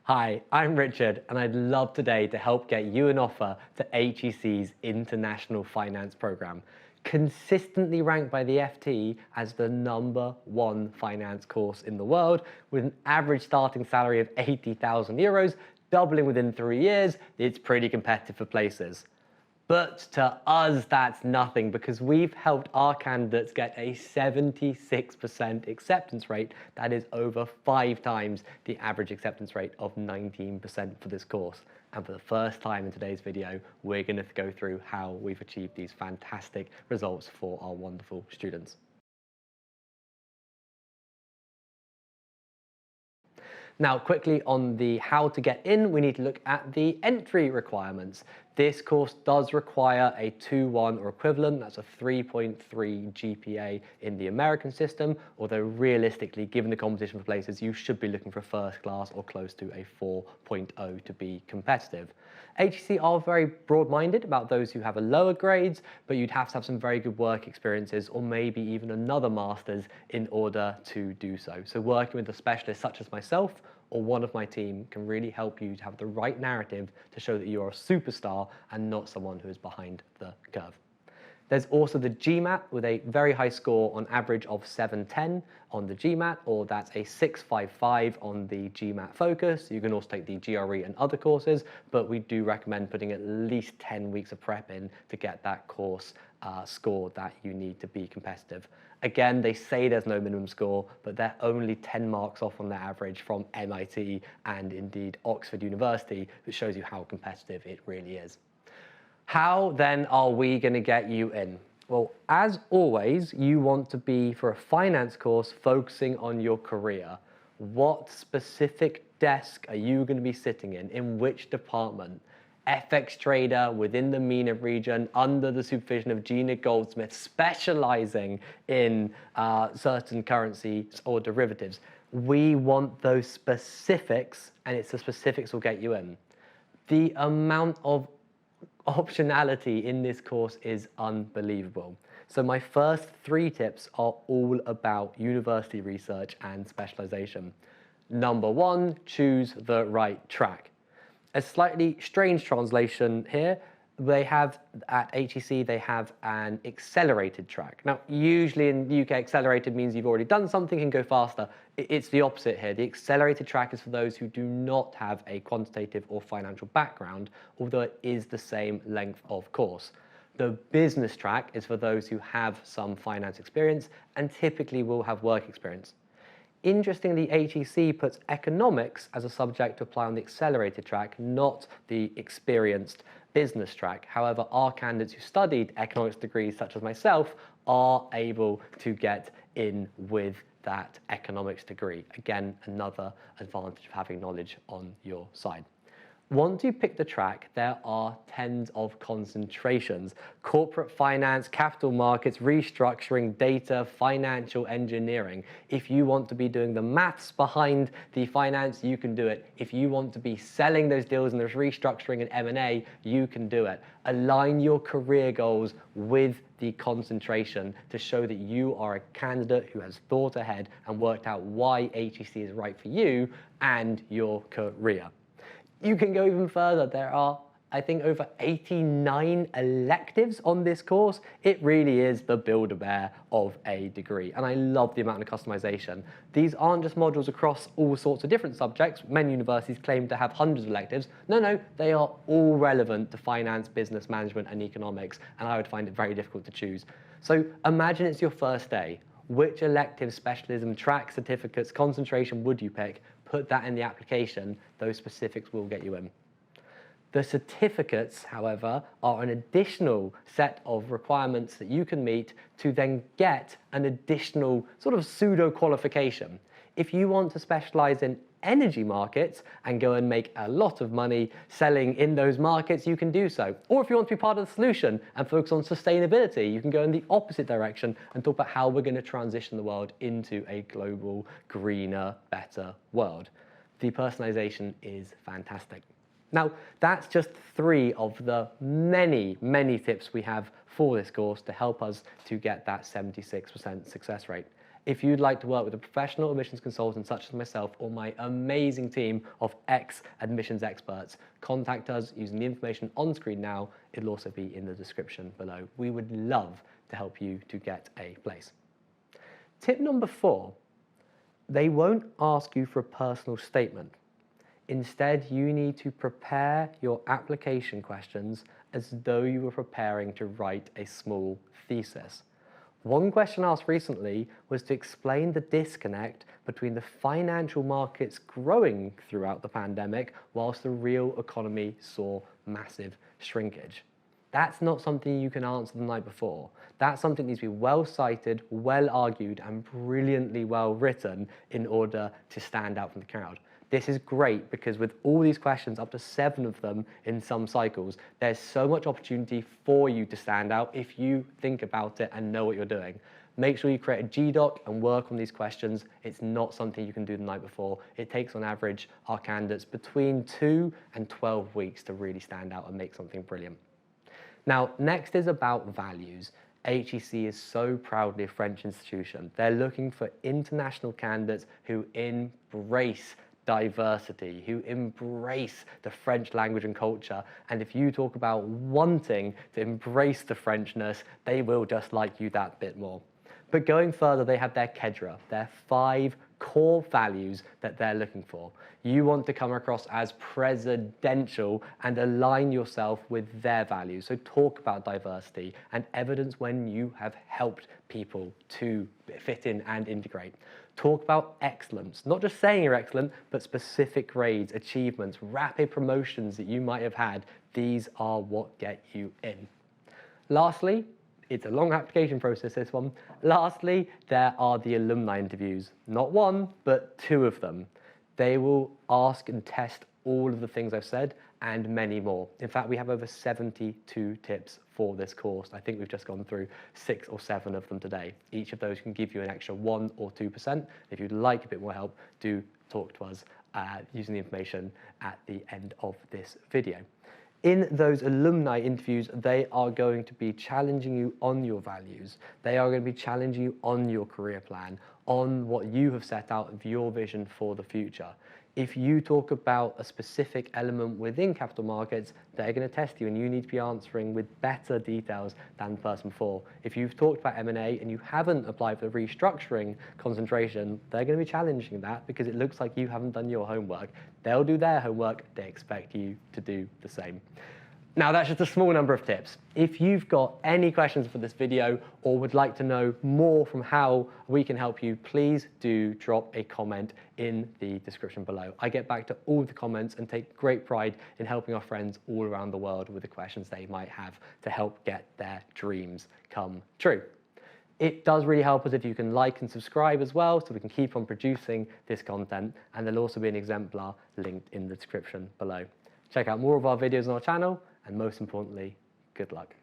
Hi, I'm Richard, and I'd love today to help get you an offer to HEC's International Finance program, consistently ranked by the FT as the #1 finance course in the world, with an average starting salary of €80,000, doubling within 3 years. It's pretty competitive for places. But to us, that's nothing, because we've helped our candidates get a 76% acceptance rate. That is over 5 times the average acceptance rate of 19% for this course. And for the first time in today's video, we're going to go through how we've achieved these fantastic results for our wonderful students. Now, quickly on the how to get in, we need to look at the entry requirements. This course does require a 2.1 or equivalent. That's a 3.3 GPA in the American system, although realistically, given the competition for places, you should be looking for a first class or close to a 4.0 to be competitive. HEC are very broad-minded about those who have a lower grades, but you'd have to have some very good work experiences or maybe even another master's in order to do so. So working with a specialist such as myself or one of my team can really help you to have the right narrative to show that you are a superstar and not someone who is behind the curve. There's also the GMAT with a very high score on average of 710 on the GMAT, or that's a 655 on the GMAT Focus. You can also take the GRE and other courses, but we do recommend putting at least 10 weeks of prep in to get that course score that you need to be competitive. Again, they say there's no minimum score, but they're only 10 marks off on their average from MIT and indeed Oxford University, which shows you how competitive it really is. How then are we going to get you in? Well, as always, you want to be, for a finance course, focusing on your career. What specific desk are you going to be sitting in which department? FX trader within the MENA region under the supervision of Gina Goldsmith, specializing in certain currencies or derivatives. We want those specifics, and it's the specifics will get you in. The amount of optionality in this course is unbelievable. So my first 3 tips are all about university research and specialization. Number 1, choose the right track. A slightly strange translation here. They have, at HEC, they have an accelerated track. Now, usually in the UK, accelerated means you've already done something and go faster. It's the opposite here. The accelerated track is for those who do not have a quantitative or financial background, although it is the same length of course. The business track is for those who have some finance experience and typically will have work experience. Interestingly, HEC puts economics as a subject to apply on the accelerated track, not the experienced business track. However, our candidates who studied economics degrees, such as myself, are able to get in with that economics degree. Again, another advantage of having knowledge on your side. Once you pick the track, there are tens of concentrations: corporate finance, capital markets, restructuring, data, financial engineering. If you want to be doing the maths behind the finance, you can do it. If you want to be selling those deals and there's restructuring and M&A, you can do it. Align your career goals with the concentration to show that you are a candidate who has thought ahead and worked out why HEC is right for you and your career. You can go even further. There are, I think, over 89 electives on this course. It really is the Build-A-Bear of a degree, and I love the amount of customization. These aren't just modules across all sorts of different subjects. Many universities claim to have hundreds of electives. No, they are all relevant to finance, business management, and economics, and I would find it very difficult to choose. So imagine it's your first day. Which elective, specialism, track, certificates, concentration would you pick? Put that in the application. Those specifics will get you in. The certificates, however, are an additional set of requirements that you can meet to then get an additional sort of pseudo qualification. If you want to specialize in energy markets and go and make a lot of money selling in those markets, you can do so. Or if you want to be part of the solution and focus on sustainability, you can go in the opposite direction and talk about how we're going to transition the world into a global, greener, better world. The personalization is fantastic. Now, that's just 3 of the many, many tips we have for this course to help us to get that 76% success rate. If you'd like to work with a professional admissions consultant such as myself or my amazing team of ex-admissions experts, contact us using the information on screen now. It'll also be in the description below. We would love to help you to get a place. Tip number 4, they won't ask you for a personal statement. Instead, you need to prepare your application questions as though you were preparing to write a small thesis. One question asked recently was to explain the disconnect between the financial markets growing throughout the pandemic whilst the real economy saw massive shrinkage. That's not something you can answer the night before. That's something that needs to be well cited, well argued, and brilliantly well written in order to stand out from the crowd. This is great because with all these questions, up to 7 of them in some cycles, there's so much opportunity for you to stand out if you think about it and know what you're doing. Make sure you create a GDoc and work on these questions. It's not something you can do the night before. It takes on average our candidates between 2 and 12 weeks to really stand out and make something brilliant. Now, next is about values. HEC is so proudly a French institution. They're looking for international candidates who embrace diversity, who embrace the French language and culture. And if you talk about wanting to embrace the Frenchness, they will just like you that bit more. But going further, they have their cadre, their 5 core values that they're looking for. You want to come across as presidential and align yourself with their values. So talk about diversity and evidence when you have helped people to fit in and integrate. Talk about excellence, not just saying you're excellent, but specific grades, achievements, rapid promotions that you might have had. These are what get you in. Lastly, it's a long application process, this one. Lastly, there are the alumni interviews. Not 1, but 2 of them. They will ask and test all of the things I've said and many more. In fact, we have over 72 tips for this course. I think we've just gone through 6 or 7 of them today. Each of those can give you an extra 1 or 2%. If you'd like a bit more help, do talk to us using the information at the end of this video. In those alumni interviews, they are going to be challenging you on your values. They are going to be challenging you on your career plan, on what you have set out of your vision for the future. If you talk about a specific element within capital markets, they're going to test you and you need to be answering with better details than the person before. If you've talked about M&A and you haven't applied for the restructuring concentration, they're going to be challenging that because it looks like you haven't done your homework. They'll do their homework, they expect you to do the same. Now, that's just a small number of tips. If you've got any questions for this video or would like to know more from how we can help you, please do drop a comment in the description below. I get back to all the comments and take great pride in helping our friends all around the world with the questions they might have to help get their dreams come true. It does really help us if you can like and subscribe as well so we can keep on producing this content, and there'll also be an exemplar linked in the description below. Check out more of our videos on our channel, and most importantly, good luck.